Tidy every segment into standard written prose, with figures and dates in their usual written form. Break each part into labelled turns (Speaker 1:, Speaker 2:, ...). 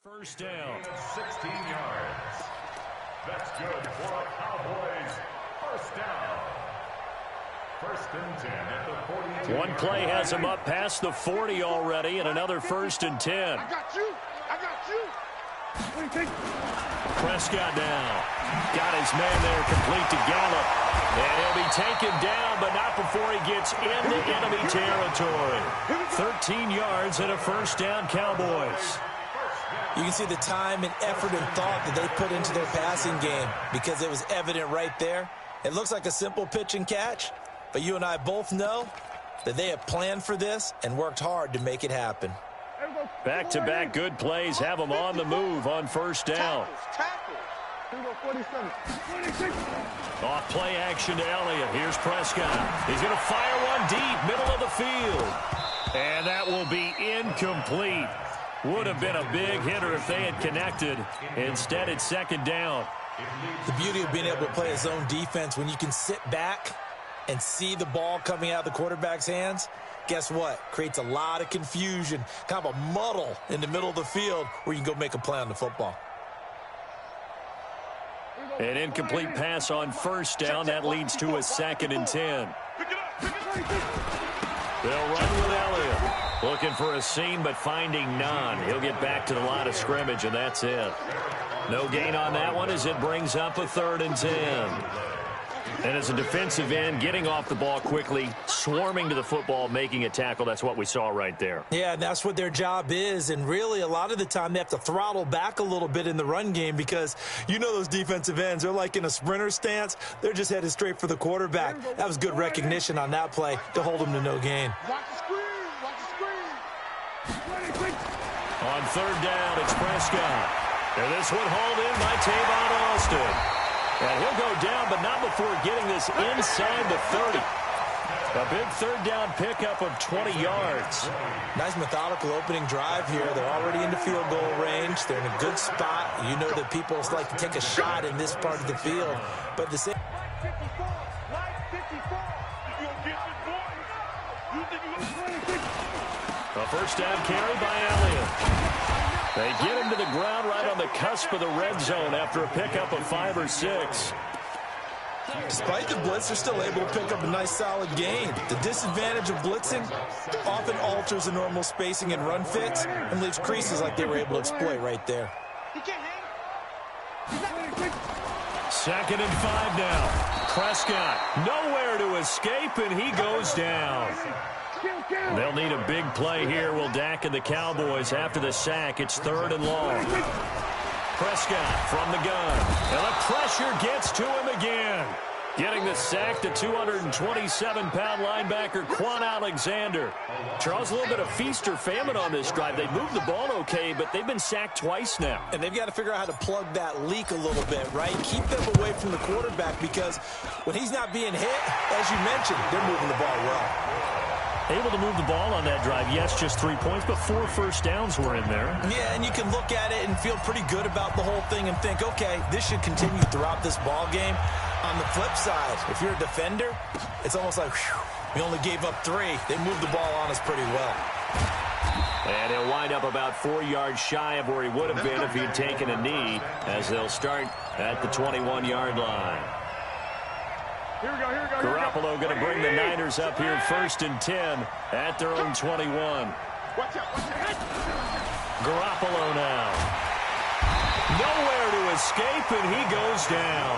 Speaker 1: First down.
Speaker 2: 16 yards. That's good for a Cowboys first down. First and 10 at the 42.
Speaker 1: One play has him up past the 40 already, and another first and 10.
Speaker 3: I got you.
Speaker 1: Prescott now. Got his man there complete to Gallup. And he'll be taken down, but not before he gets into enemy territory. 13 yards and a first down, Cowboys.
Speaker 4: You can see the time and effort and thought that they put into their passing game because it was evident right there. It looks like a simple pitch and catch, but you and I both know that they have planned for this and worked hard to make it happen.
Speaker 1: Back-to-back good plays have them on the move on first down. Off play action to Elliott. Here's Prescott. He's going to fire one deep, middle of the field. And that will be incomplete. Would have been a big hitter if they had connected. Instead, it's second down.
Speaker 4: The beauty of being able to play a zone defense when you can sit back and see the ball coming out of the quarterback's hands, guess what? Creates a lot of confusion, kind of a muddle in the middle of the field where you can go make a play on the football.
Speaker 1: An incomplete pass on first down. That leads to a second and 10. They'll run with Elliott. Looking for a seam, but finding none. He'll get back to the line of scrimmage, and that's it. No gain on that one as it brings up a third and 10. And as a defensive end, getting off the ball quickly, swarming to the football, making a tackle, that's what we saw right there.
Speaker 4: Yeah, and that's what their job is. And really, a lot of the time, they have to throttle back a little bit in the run game because you know those defensive ends, they're like in a sprinter stance. They're just headed straight for the quarterback. That was good recognition on that play to hold them to no gain.
Speaker 1: On third down, it's Prescott. And this one hauled in by Tavon Austin. And he'll go down, but not before getting this inside the 30. A big third down pickup of 20 yards.
Speaker 4: Nice methodical opening drive here. They're already into field goal range. They're in a good spot. You know that people like to take a shot in this part of the field. But the same...
Speaker 1: A first down carry by Elliott. They get him to the ground right on the cusp of the red zone after a pickup of 5 or 6.
Speaker 4: Despite the blitz, they're still able to pick up a nice solid gain. The disadvantage of blitzing often alters the normal spacing and run fits and leaves creases like they were able to exploit right there.
Speaker 1: Second and 5 now. Prescott nowhere to escape, and he goes down. They'll need a big play here. Will Dak and the Cowboys after the sack. It's third and long. Prescott from the gun. And the pressure gets to him again. Getting the sack, the 227-pound linebacker, Quan Alexander. Charles, a little bit of feast or famine on this drive. They moved the ball okay, but they've been sacked twice now.
Speaker 4: And they've got to figure out how to plug that leak a little bit, right? Keep them away from the quarterback because when he's not being hit, as you mentioned, they're moving the ball well.
Speaker 1: Able to move the ball on that drive. Yes, just 3 points, but 4 first downs were in there.
Speaker 4: Yeah, and you can look at it and feel pretty good about the whole thing and think, okay, this should continue throughout this ball game. On the flip side, if you're a defender, it's almost like, whew, we only gave up 3. They moved the ball on us pretty well.
Speaker 1: And he'll wind up about 4 yards shy of where he would have been if he'd taken a knee, as they'll start at the 21-yard line. Garoppolo going to bring the Niners up here first and 10 at their own 21. Garoppolo now. Nowhere to escape, and he goes down.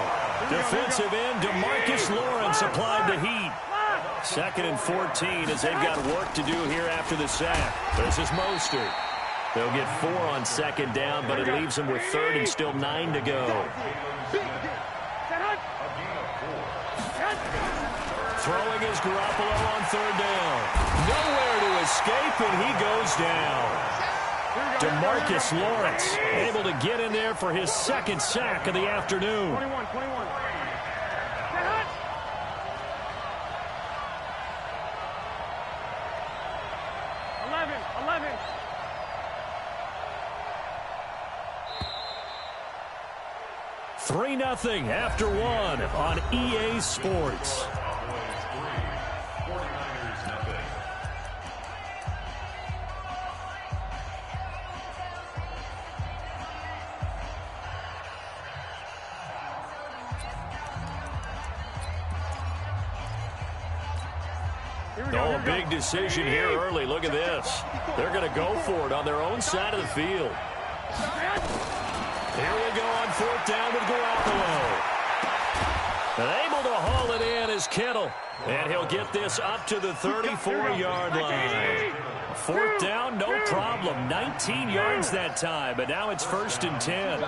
Speaker 1: Defensive end DeMarcus Lawrence applied the heat. Second and 14 as they've got work to do here after the sack. This is Mostert. They'll get 4 on second down, but it leaves them with third and still 9 to go. Throwing is Garoppolo on third down. Nowhere to escape, and he goes down. DeMarcus Lawrence able to get in there for his second sack of the afternoon.
Speaker 3: 21. 11.
Speaker 1: 3-0 after 1 on EA Sports. Oh, big decision here early. Look at this. They're going to go for it on their own side of the field. Here we go on fourth down with Garoppolo. And able to haul it in is Kittle. And he'll get this up to the 34-yard line. Fourth down, no problem. 19 yards that time, but now it's 1st and 10.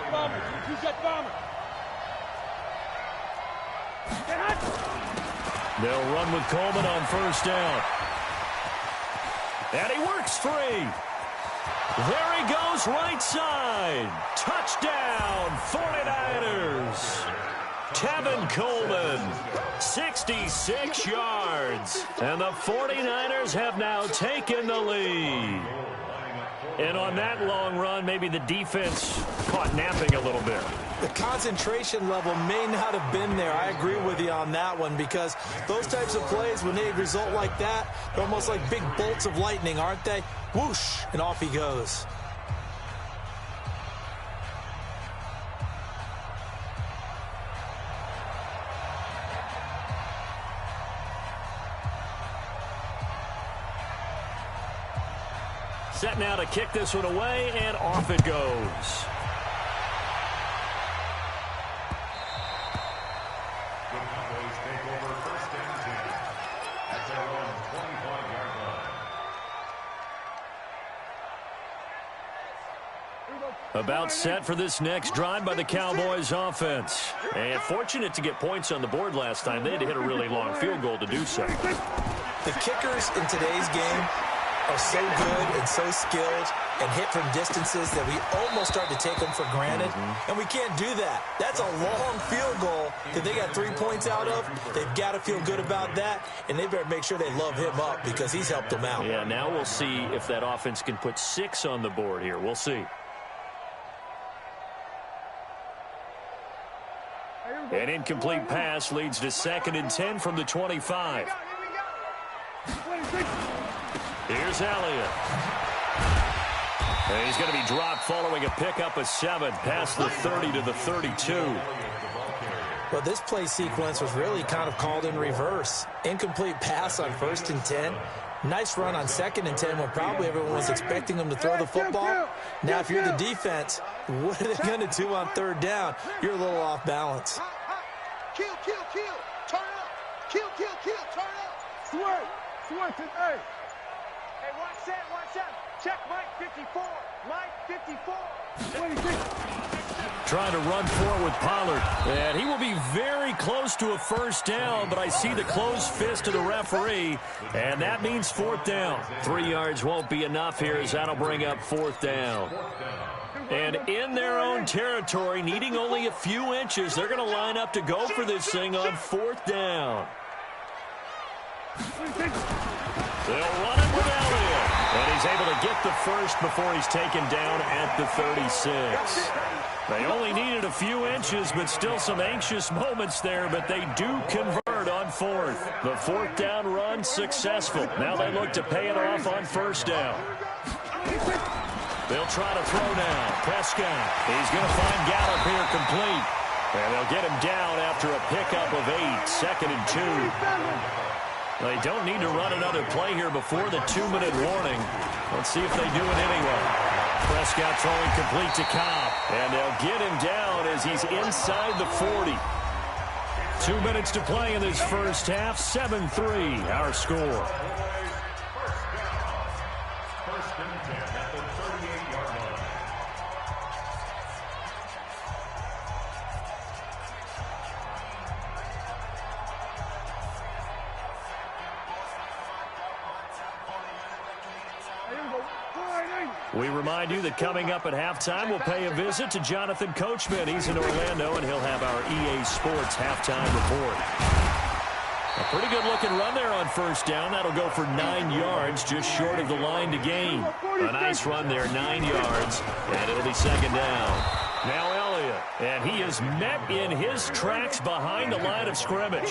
Speaker 1: They'll run with Coleman on first down. And he works free. There he goes, right side. Touchdown, 49ers. Tevin Coleman, 66 yards. And the 49ers have now taken the lead. And on that long run, maybe the defense caught napping a little bit.
Speaker 4: The concentration level may not have been there. I agree with you on that one, because those types of plays, when they result like that, they're almost like big bolts of lightning, aren't they? Whoosh, and off he goes.
Speaker 1: Set now to kick this one away, and off it goes.
Speaker 2: The Cowboys take over 1st and 10 at their own 25-yard line.
Speaker 1: About set for this next drive by the Cowboys offense. And fortunate to get points on the board last time. They had to hit a really long field goal to do so.
Speaker 4: The kickers in today's game are so good and so skilled and hit from distances that we almost start to take them for granted. And we can't do that. That's a long field goal that they got 3 points out of. They've got to feel good about that, and they better make sure they love him up because he's helped them out.
Speaker 1: Yeah, now we'll see if that offense can put 6 on the board here. We'll see. An incomplete pass leads to 2nd and 10 from the 25. Here's Elliott. And he's going to be dropped following a pickup of 7 past the 30 to the 32.
Speaker 4: Well, this play sequence was really kind of called in reverse. Incomplete pass on 1st and 10. Nice run on 2nd and 10 when probably everyone was expecting them to throw the football. Now, if you're the defense, what are they going to do on 3rd down? You're a little off balance.
Speaker 3: Kill, turn up. Kill, turn up. Switch it, hey. Hey, watch that. Check Mike 54.
Speaker 1: Trying to run forward with Pollard. And he will be very close to a 1st down, but I see the closed fist of the referee, and that means 4th down. 3 yards won't be enough here, as that'll bring up 4th down. And in their own territory, needing only a few inches, they're going to line up to go for this thing on 4th down. They'll run it with Elliott. And he's able to get the first before he's taken down at the 36. They only needed a few inches, but still some anxious moments there, but they do convert on 4th. The 4th down run successful. Now they look to pay it off on 1st down. They'll try to throw now. Prescott. He's going to find Gallup here complete. And they'll get him down after a pickup of 8. 2nd and 2. They don't need to run another play here before the 2-minute warning. Let's see if they do it anyway. Prescott throwing complete to Cobb. And they'll get him down as he's inside the 40. 2 minutes to play in this first half. 7-3 our score.
Speaker 2: First and 10 at the 38-yard line.
Speaker 1: We remind you that coming up at halftime, we'll pay a visit to Jonathan Coachman. He's in Orlando, and he'll have our EA Sports halftime report. A pretty good-looking run there on 1st down. That'll go for 9 yards, just short of the line to gain. A nice run there, 9 yards, and it'll be 2nd down. Now Elliott, and he is met in his tracks behind the line of scrimmage.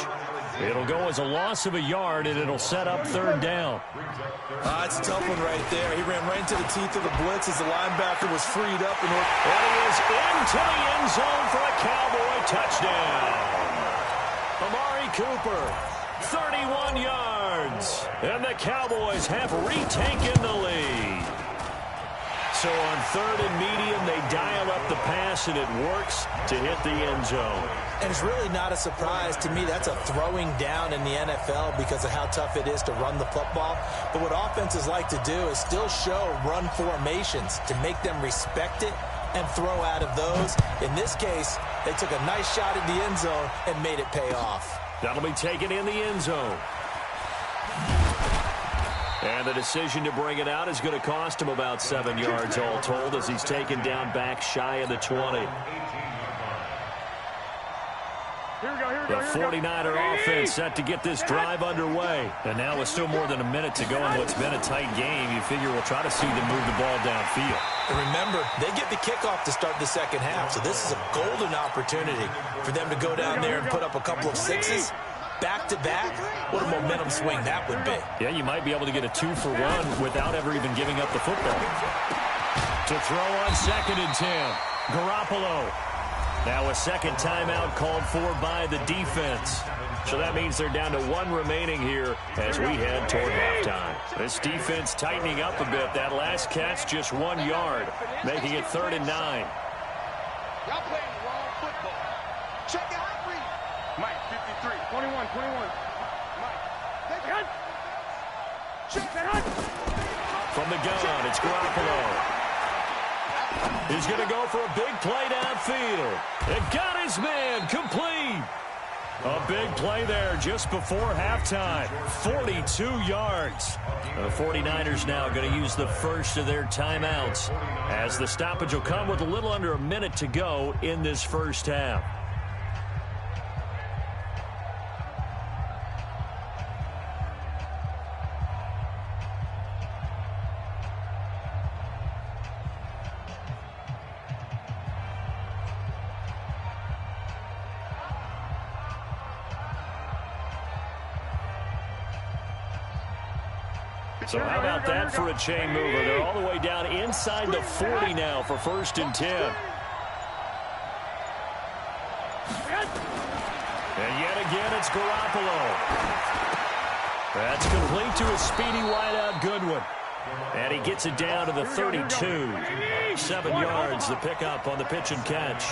Speaker 1: It'll go as a loss of a yard, and it'll set up 3rd down.
Speaker 4: It's a tough one right there. He ran right into the teeth of the blitz as the linebacker was freed up.
Speaker 1: And he is into the end zone for a Cowboy touchdown. Amari Cooper, 31 yards. And the Cowboys have retaken the lead. So on 3rd and medium, they dial up the pass, and it works to hit the end zone.
Speaker 4: And it's really not a surprise to me. That's a throwing down in the NFL because of how tough it is to run the football. But what offenses like to do is still show run formations to make them respect it and throw out of those. In this case, they took a nice shot at the end zone and made it pay off.
Speaker 1: That'll be taken in the end zone. And the decision to bring it out is going to cost him about 7 yards all told as he's taken down back shy of the 20. The 49er offense set to get this drive underway. And now with still more than a minute to go in what's been a tight game, you figure we'll try to see them move the ball downfield.
Speaker 4: And remember, they get the kickoff to start the second half, so this is a golden opportunity for them to go down there and put up a couple of sixes. Back-to-back, what a momentum swing that would be.
Speaker 1: Yeah, you might be able to get a 2-for-1 without ever even giving up the football. To throw on 2nd and 10, Garoppolo. Now a second timeout called for by the defense. So that means they're down to 1 remaining here as we head toward halftime. This defense tightening up a bit. That last catch just 1 yard, making it 3rd and 9.
Speaker 3: Y'all playing wrong football. Check out Reed. Mike, 53. 21. Mike, take it. Check it.
Speaker 1: From the gun, it's Garoppolo. He's going to go for a big play downfield. It got his man complete. A big play there just before halftime. 42 yards. The 49ers now going to use the first of their timeouts as the stoppage will come with a little under a minute to go in this first half. So how about that for a chain mover? They're all the way down inside the 40 now for 1st and 10. And yet again, it's Garoppolo. That's complete to a speedy wideout Goodwin. And he gets it down to the 32. 7 yards, the pickup on the pitch and catch.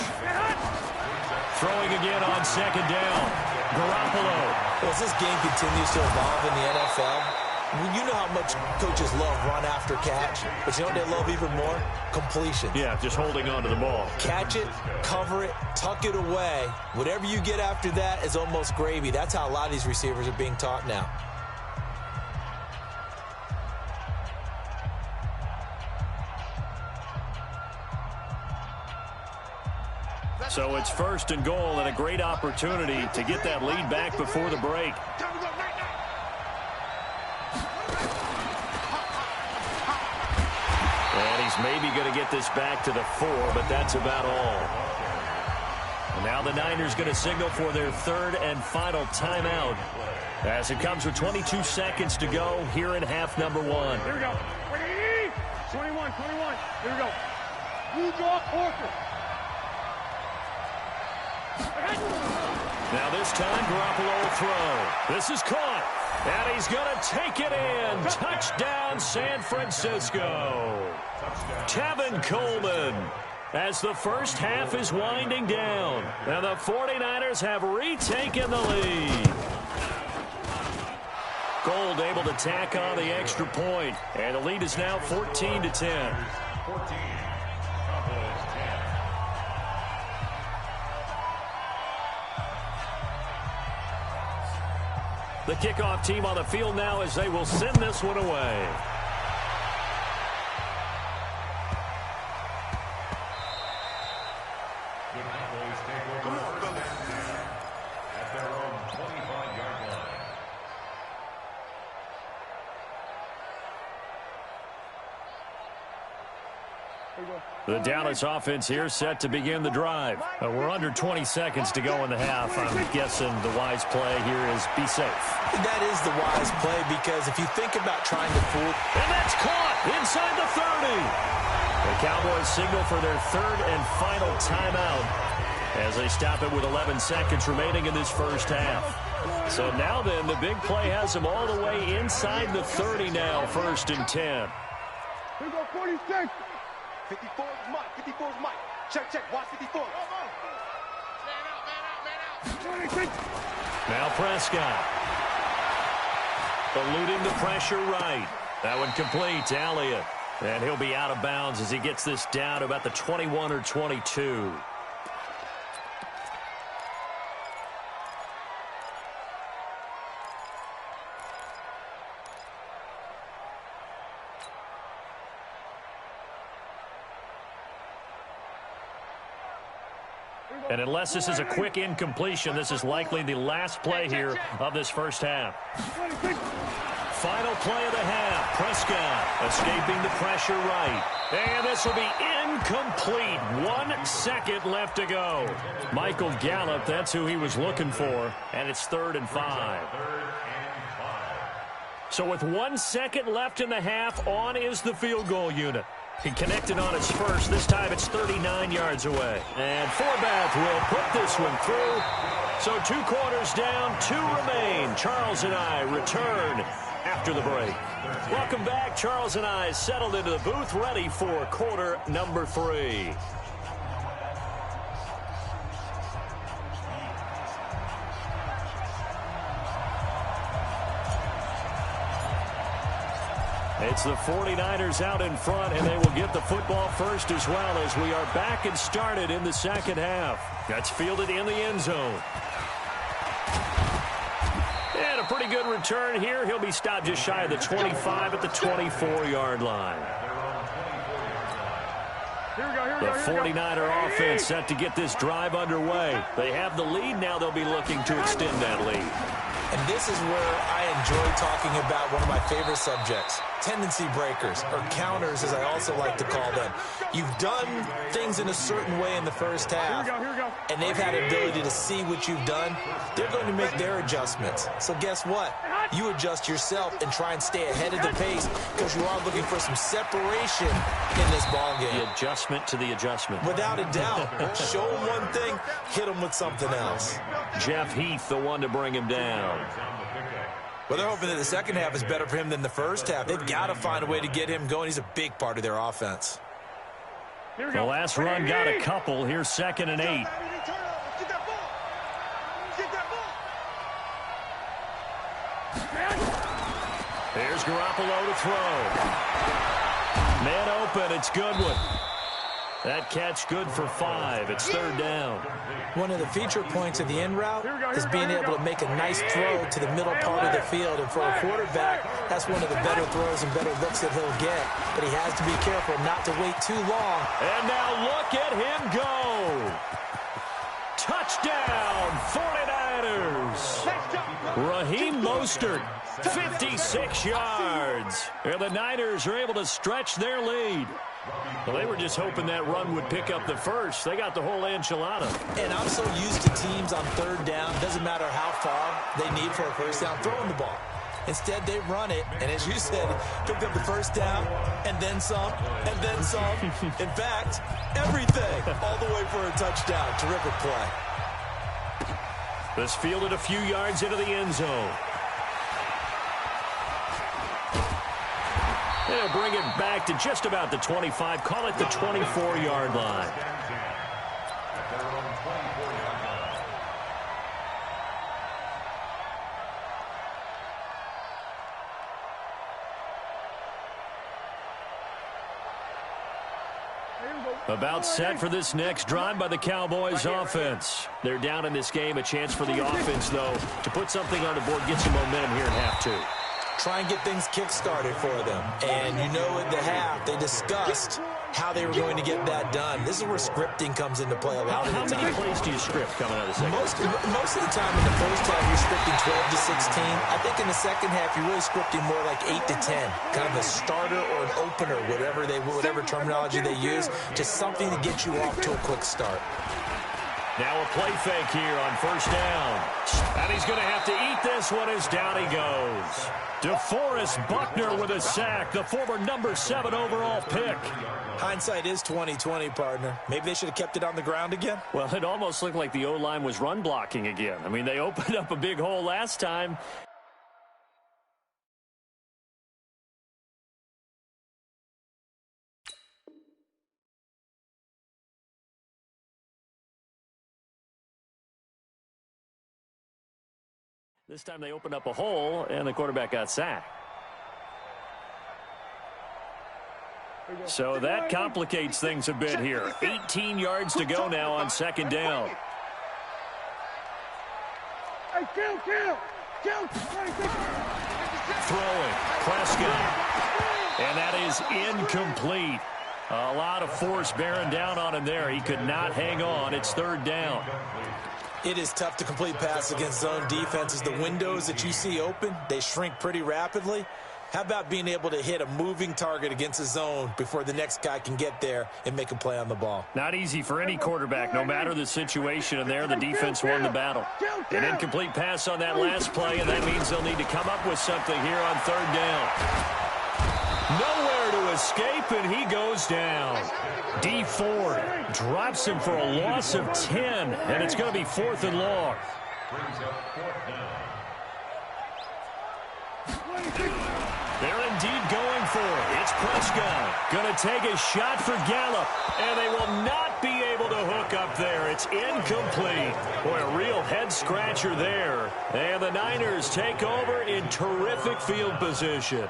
Speaker 1: Throwing again on 2nd down. Garoppolo.
Speaker 4: As this game continues to evolve in the NFL, you know how much coaches love run after catch, but you know what they love even more? Completion.
Speaker 1: Yeah, just holding on to the ball.
Speaker 4: Catch it, cover it, tuck it away. Whatever you get after that is almost gravy. That's how a lot of these receivers are being taught now.
Speaker 1: So it's 1st and goal and a great opportunity to get that lead back before the break. And he's maybe going to get this back to the 4, but that's about all. And now the Niners going to signal for their 3rd and final timeout as it comes with 22 seconds to go here in half number 1.
Speaker 3: Here we go. 21. Here we go. You draw quarter.
Speaker 1: Now this time, Garoppolo will throw. This is caught. And he's going to take it in. Touchdown, San Francisco. Tevin Coleman. As the first half is winding down. And the 49ers have retaken the lead. Gold able to tack on the extra point. And the lead is now 14-10.
Speaker 2: 14.
Speaker 1: The kickoff team on the field now as they will send this one away.
Speaker 2: The Cowboys take over at their own 25-yard line.
Speaker 1: The Dallas offense here set to begin the drive. We're under 20 seconds to go in the half. I'm guessing the wise play here is be safe.
Speaker 4: That is the wise play because if you think about trying to fool.
Speaker 1: And that's caught inside the 30. The Cowboys signal for their 3rd and final timeout as they stop it with 11 seconds remaining in this first half. So now then, the big play has them all the way inside the 30 now, 1st and 10.
Speaker 3: Here we go, 46. 54 is Mike. 54 is Mike. Check. Watch 54. Man out.
Speaker 1: Now Prescott. Eluding the pressure right. That one complete to Elliott. And he'll be out of bounds as he gets this down about the 21 or 22. And unless this is a quick incompletion, this is likely the last play here of this first half. Final play of the half. Prescott escaping the pressure right. And this will be incomplete. 1 second left to go. Michael Gallup, that's who he was looking for. And it's 3rd and 5. So with 1 second left in the half, on is the field goal unit. He connected on his first. This time it's 39 yards away. And Forbath will put this one through. So 2 quarters down, 2 remain. Charles and I return after the break. Welcome back. Charles and I settled into the booth, ready for quarter number 3. It's the 49ers out in front, and they will get the football first as well as we are back and started in the second half. That's fielded in the end zone. And a pretty good return here. He'll be stopped just shy of the 25 at the 24-yard line. The 49er offense set to get this drive underway. They have the lead now. They'll be looking to extend that lead.
Speaker 4: And this is where I enjoy talking about one of my favorite subjects, tendency breakers, or counters as I also like to call them. You've done things in a certain way in the first half, and they've had the ability to see what you've done. They're going to make their adjustments. So guess what? You adjust yourself and try and stay ahead of the pace because you are looking for some separation in this ballgame.
Speaker 1: The adjustment to the adjustment.
Speaker 4: Without a doubt. Show them one thing, hit them with something else.
Speaker 1: Jeff Heath, the one to bring him down.
Speaker 4: Well, they're hoping that the second half is better for him than the first half. They've got to find a way to get him going. He's a big part of their offense.
Speaker 1: The last run got a couple. Here's 2nd and 8. Here's Garoppolo to throw. Man open. It's Goodwin. That catch good for 5. It's 3rd down.
Speaker 4: One of the feature points of the in route is being able to make a nice throw to the middle part of the field. And for a quarterback, that's one of the better throws and better looks that he'll get. But he has to be careful not to wait too long.
Speaker 1: And now look at him go. Touchdown, 49ers. Raheem Mostert, 56 yards. And the Niners are able to stretch their lead. Well, they were just hoping that run would pick up the first. They got the whole enchilada.
Speaker 4: And I'm so used to teams on 3rd down, doesn't matter how far they need for a first down, throwing the ball. Instead, they run it, and as you said, picked up the first down, and then some, and then some. In fact, everything, all the way for a touchdown. Terrific play.
Speaker 1: This fielded a few yards into the end zone. They'll bring it back to just about the 25. Call it the 24-yard line. About set for this next drive by the Cowboys offense. They're down in this game. A chance for the offense, though, to put something on the board, get some momentum here in half 2.
Speaker 4: Try and get things kick-started for them. And you know at the half, they discussed how they were going to get that done. This is where scripting comes into play a lot of the time.
Speaker 1: How many plays do you script coming out of the second?
Speaker 4: Most of the time in the first half, you're scripting 12 to 16. I think in the second half, you're really scripting more like 8 to 10. Kind of a starter or an opener, whatever terminology they use, just something to get you off to a quick start.
Speaker 1: Now a play fake here on first down. And he's going to have to eat this one as down he goes. DeForest Buckner with a sack, the former number 7 overall pick.
Speaker 4: Hindsight is 20/20, partner. Maybe they should have kept it on the ground again.
Speaker 1: Well, it almost looked like the O-line was run blocking again. I mean, they opened up a big hole last time. This time they opened up a hole, and the quarterback got sacked. So that complicates things a bit here. 18 yards to go now on second down. Throwing, Prescott. And that is incomplete. A lot of force bearing down on him there. He could not hang on. It's third down.
Speaker 4: It is tough to complete pass against zone defenses. The windows that you see open, they shrink pretty rapidly. How about being able to hit a moving target against a zone before the next guy can get there and make a play on the ball?
Speaker 1: Not easy for any quarterback, no matter the situation, and there the defense won the battle. An incomplete pass on that last play, and that means they'll need to come up with something here on third down. Nowhere to escape, and he goes down. D Ford drops him for a loss of 10, and it's going to be 4th and long. They're indeed going for it. It's Prescott. Going to take a shot for Gallup, and they will not be able to hook up there. It's incomplete. Boy, a real head-scratcher there. And the Niners take over in terrific field position.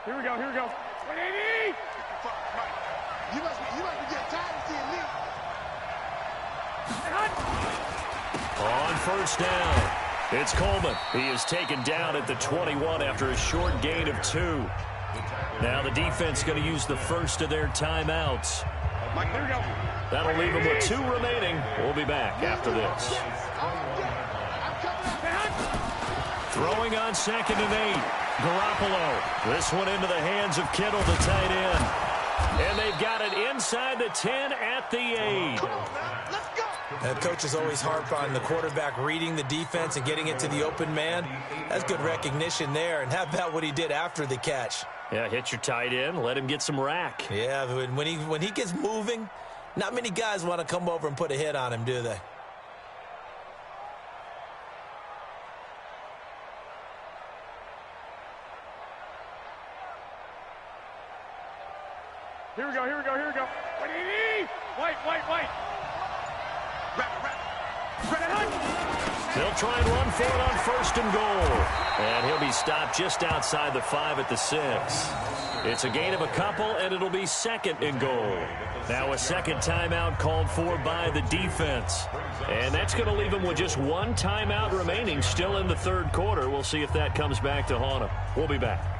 Speaker 3: Here we go, here we go. 180! You must be getting tired of seeing me.
Speaker 1: On first down, it's Coleman. He is taken down at the 21 after a short gain of 2. Now the defense going to use the first of their timeouts.
Speaker 3: Mike, here we go.
Speaker 1: That'll leave them with 2 remaining. We'll be back after this. Throwing on 2nd and 8. Garoppolo. This one into the hands of Kittle, the tight end. And they've got it inside the 10 at the 8.
Speaker 3: Come on now, let's go.
Speaker 4: And coaches always harp on the quarterback reading the defense and getting it to the open man. That's good recognition there. And how about what he did after the catch?
Speaker 1: Yeah, hit your tight end, let him get some rack.
Speaker 4: Yeah, when he gets moving, not many guys want to come over and put a hit on him, do they?
Speaker 3: Here we go, here we go, here we go. 180! White.
Speaker 1: They'll try and run for it on 1st and goal. And he'll be stopped just outside the 5 at the 6. It's a gain of a couple, and it'll be 2nd and goal. Now a second timeout called for by the defense. And that's going to leave them with just 1 timeout remaining still in the 3rd quarter. We'll see if that comes back to haunt them. We'll be back.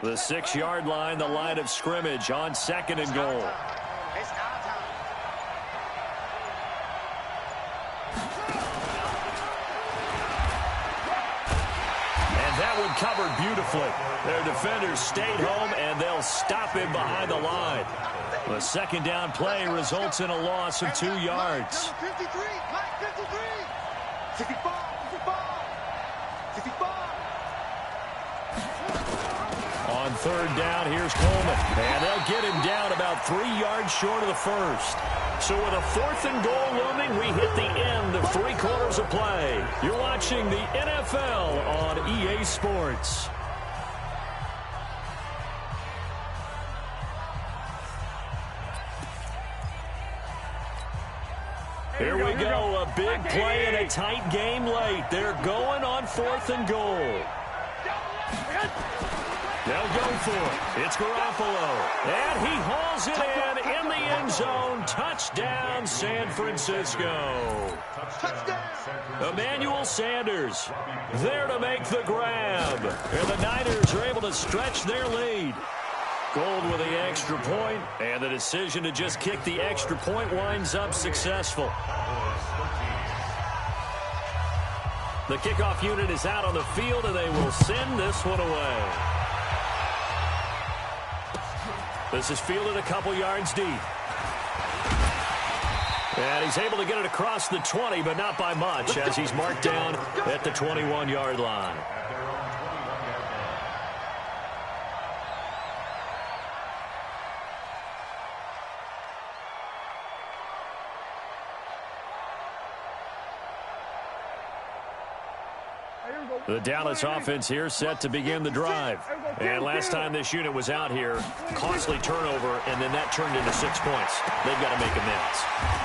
Speaker 1: The 6-yard line, the line of scrimmage on 2nd and goal.
Speaker 3: It's our time.
Speaker 1: And that one covered beautifully. Their defenders stayed home, and they'll stop him behind the line. The 2nd down play results in a loss of 2 yards.
Speaker 3: 53, 53. 65.
Speaker 1: On 3rd down, here's Coleman. And they'll get him down about 3 yards short of the 1st. So with a 4th and goal looming, we hit the end of 3 quarters of play. You're watching the NFL on EA Sports. Here we go, a big play and a tight game late. They're going on 4th and goal. They'll go for it. It's Garoppolo. And he hauls it in the end zone. Touchdown, San Francisco.
Speaker 3: Touchdown.
Speaker 1: Emmanuel Sanders there to make the grab. And the Niners are able to stretch their lead. Gold with the extra point, and the decision to just kick the extra point winds up successful. The kickoff unit is out on the field, and they will send this one away. This is fielded a couple yards deep. And he's able to get it across the 20, but not by much, as he's marked down at the 21-yard line. The Dallas offense here set to begin the drive. And last time this unit was out here, costly turnover, and then that turned into 6 points. They've got to make amends.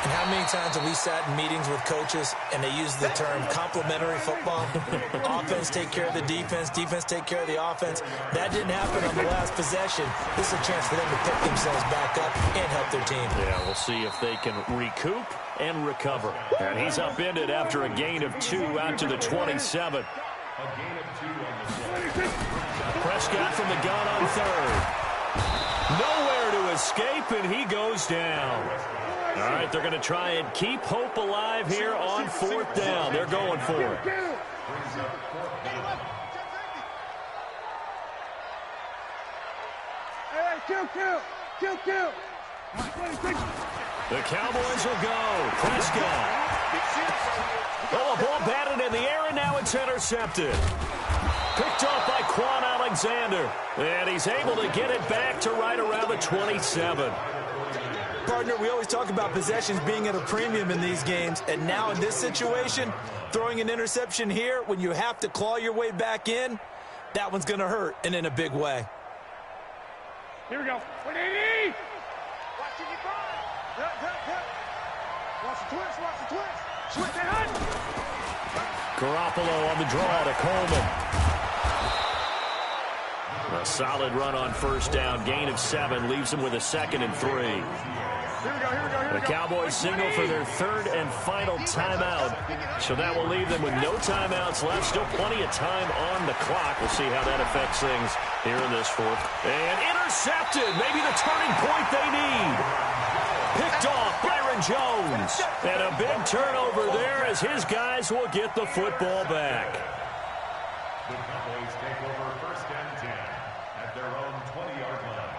Speaker 4: And how many times have we sat in meetings with coaches and they use the term complementary football? Offense take care of the defense, defense take care of the offense. That didn't happen on the last possession. This is a chance for them to pick themselves back up and help their team.
Speaker 1: Yeah, we'll see if they can recoup and recover. And he's upended after a gain of 2 out to the 27. Prescott from the gun on third. Nowhere to escape, and he goes down. All right, they're going to try and keep hope alive here on 4th down. They're going for it.
Speaker 3: Kill.
Speaker 1: The Cowboys will go. Prescott. Oh, a ball batted in the air, and now it's intercepted. Picked off by Quan Alexander. And he's able to get it back to right around the 27.
Speaker 4: Partner, we always talk about possessions being at a premium in these games. And now in this situation, throwing an interception here when you have to claw your way back in, that one's going to hurt, and in a big way.
Speaker 3: Here we go. 180. Watch it, Watch the twist. Switch that hunt.
Speaker 1: Garoppolo on the draw to Coleman. A solid run on 1st down. Gain of 7 leaves them with a 2nd and 3.
Speaker 3: Here we go.
Speaker 1: The Cowboys signal for their 3rd and final timeout. So that will leave them with no timeouts left. Still plenty of time on the clock. We'll see how that affects things here in this 4th. And intercepted. Maybe the turning point they need. Picked off Byron Jones. And a big turnover there as his guys will get the football back.
Speaker 2: The Cowboys take over 1st and 10 at their own 20-yard line.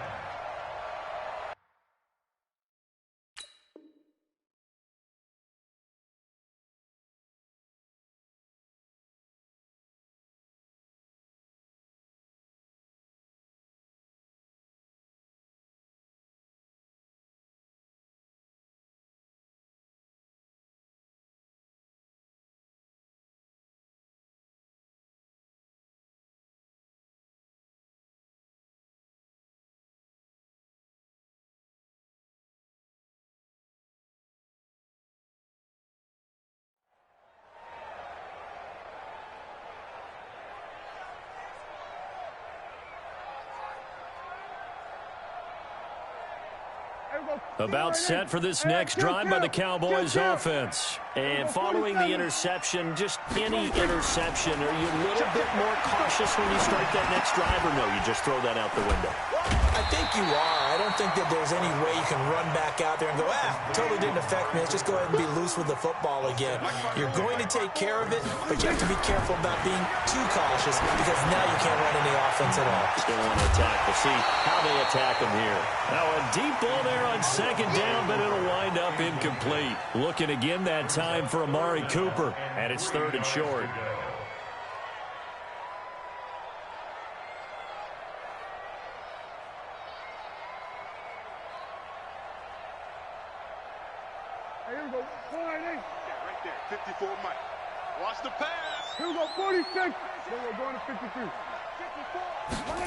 Speaker 1: About set for this next drive by the Cowboys offense. And following the interception, just any interception, are you a little bit more cautious when you start that next drive, or no, you just throw that out the window?
Speaker 4: I think you are. I don't think that there's any way you can run back out there and go, totally didn't affect me. Let's just go ahead and be loose with the football again. You're going to take care of it, but you have to be careful about being too cautious because now you can't run any offense at all.
Speaker 1: Still want to attack. We'll see how they attack them here. Now a deep ball there on 2nd down, but it'll wind up incomplete. Looking again that time for Amari Cooper, and it's 3rd and short.
Speaker 3: Here we go. 180. Right there. 54 Mike. Watch the pass. Here we go. 46. Then we're going to 53. 54.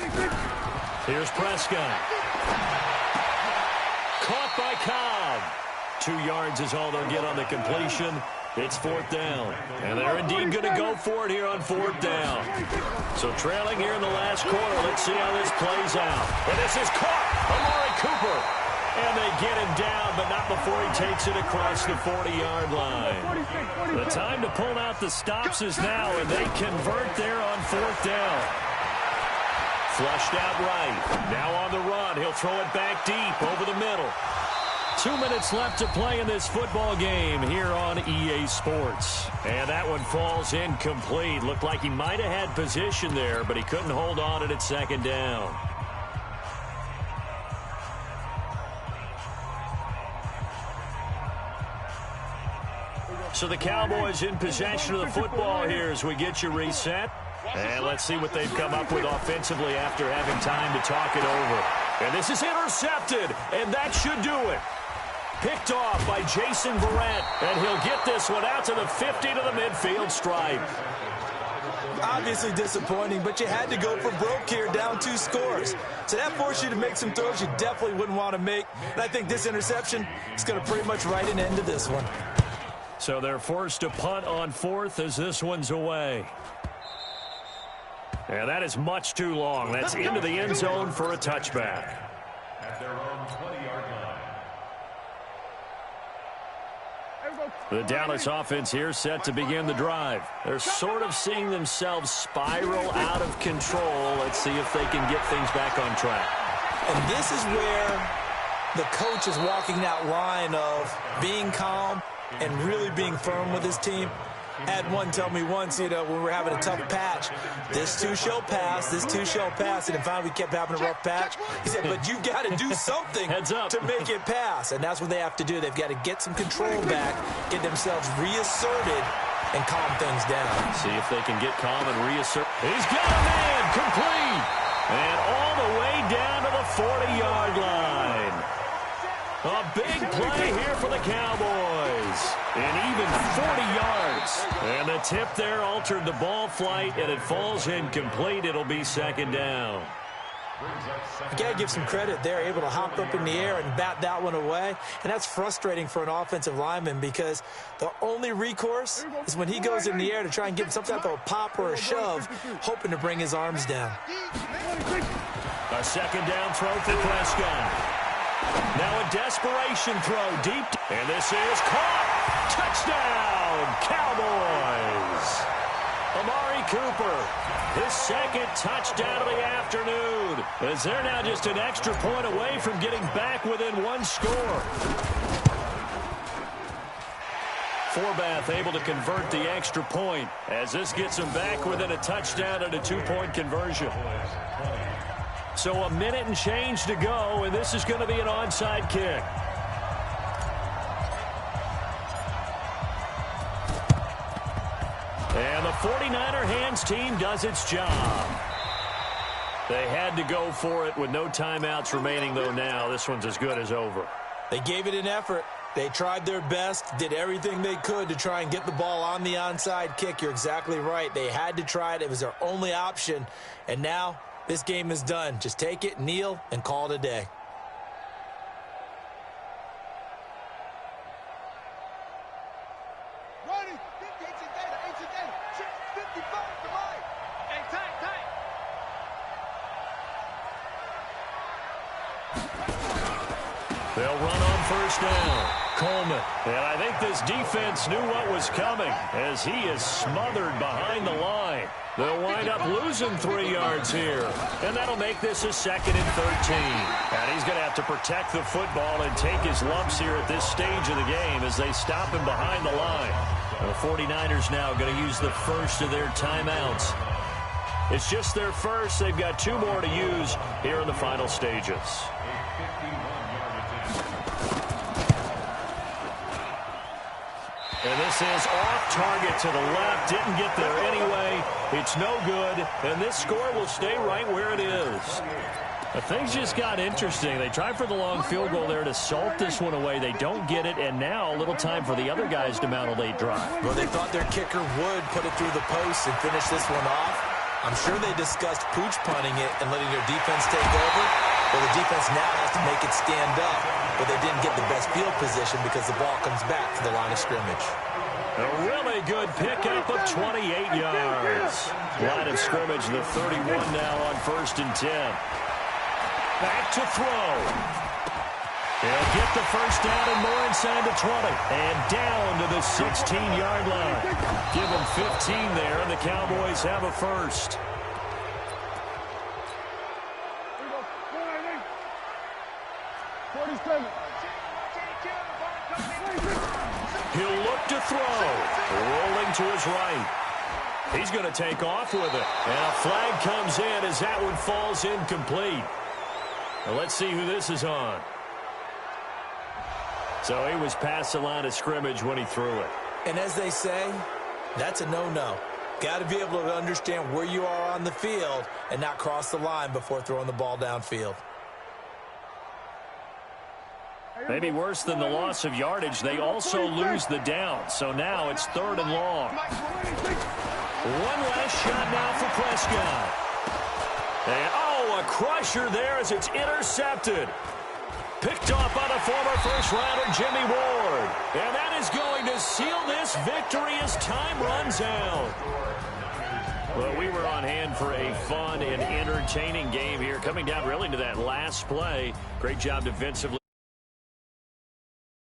Speaker 3: 186.
Speaker 1: Here's Prescott. Caught by Cobb. 2 yards is all they'll get on the completion. It's 4th down. And they're indeed going to go for it here on 4th down. So trailing here in the last quarter. Let's see how this plays out. And this is caught. Amari Cooper. And they get him down, but not before he takes it across the 40-yard line. The time to pull out the stops is now, and they convert there on 4th down. Flushed out right. Now on the run. He'll throw it back deep over the middle. 2 minutes left to play in this football game here on EA Sports. And that one falls incomplete. Looked like he might have had position there, but he couldn't hold on at 2nd down. So the Cowboys in possession of the football here as we get you reset. And let's see what they've come up with offensively after having time to talk it over. And this is intercepted, and that should do it. Picked off by Jason Verrett, and he'll get this one out to the 50 to the midfield stripe.
Speaker 4: Obviously disappointing, but you had to go for broke here, down 2 scores. So that forced you to make some throws you definitely wouldn't want to make. And I think this interception is going to pretty much write an end to this one.
Speaker 1: So they're forced to punt on 4th as this one's away. And that is much too long. That's into the end zone for a touchback.
Speaker 2: At their own 20-yard line.
Speaker 1: The Dallas offense here set to begin the drive. They're sort of seeing themselves spiral out of control. Let's see if they can get things back on track.
Speaker 4: And this is where the coach is walking that line of being calm and really being firm with his team. Had one tell me once, when we were having a tough patch, this too shall pass, this too shall pass. And then finally we kept having a rough patch. He said, but you got to do something to make it pass. And that's what they have to do. They've got to get some control back, get themselves reasserted, and calm things down.
Speaker 1: See if they can get calm and reassert. He's got a man, complete. And all the way down to the 40-yard line. A big play here for the Cowboys. And even 40 yards. And the tip there altered the ball flight, and it falls incomplete. It'll be 2nd down.
Speaker 4: You got to give some credit. They're able to hop up in the air and bat that one away. And that's frustrating for an offensive lineman because the only recourse is when he goes in the air to try and get some type of a pop or a shove, hoping to bring his arms down.
Speaker 1: A 2nd down throw for Prescott. Now a desperation throw deep. And this is caught. Touchdown, Cowboys. Amari Cooper, his 2nd touchdown of the afternoon. As they're now just an extra point away from getting back within 1 score. Forbath able to convert the extra point as this gets them back within a touchdown and a 2-point conversion. So a minute and change to go, and this is going to be an onside kick. And the 49er hands team does its job. They had to go for it with no timeouts remaining, though now this one's as good as over.
Speaker 4: They gave it an effort. They tried their best, did everything they could to try and get the ball on the onside kick. You're exactly right. They had to try it. It was their only option. And now this game is done. Just take it, kneel, and call it a day.
Speaker 1: They'll run on 1st down. Coleman. And I think this defense knew what was coming as he is smothered behind the line. They'll wind up losing 3 yards here. And that'll make this a 2nd and 13. And he's going to have to protect the football and take his lumps here at this stage of the game as they stop him behind the line. And the 49ers now going to use the first of their timeouts. It's just their first. They've got 2 more to use here in the final stages. And this is off target to the left. Didn't get there anyway. It's no good. And this score will stay right where it is. Things just got interesting. They tried for the long field goal there to salt this one away. They don't get it. And now a little time for the other guys to mount a late drive.
Speaker 4: Well, they thought their kicker would put it through the post and finish this one off. I'm sure they discussed pooch punting it and letting their defense take over. Well, the defense now has to make it stand up, but they didn't get the best field position because the ball comes back to the line of scrimmage.
Speaker 1: A really good pickup of 28 yards. Line of scrimmage, the 31 now on 1st and 10. Back to throw. He'll get the first down and more inside the 20. And down to the 16-yard line. Give him 15 there, and the Cowboys have a first. He'll look to throw. Rolling to his right. He's going to take off with it. And a flag comes in as that one falls incomplete. Now let's see who this is on. So he was past the line of scrimmage when he threw it.
Speaker 4: And as they say, that's a no-no. Got to be able to understand where you are on the field and not cross the line before throwing the ball downfield.
Speaker 1: Maybe worse than the loss of yardage, they also lose the down. So now it's 3rd and long. One last shot now for Prescott. And, oh, a crusher there as it's intercepted. Picked off by the former first-rounder Jimmy Ward. And that is going to seal this victory as time runs out. Well, we were on hand for a fun and entertaining game here, coming down really to that last play. Great job defensively.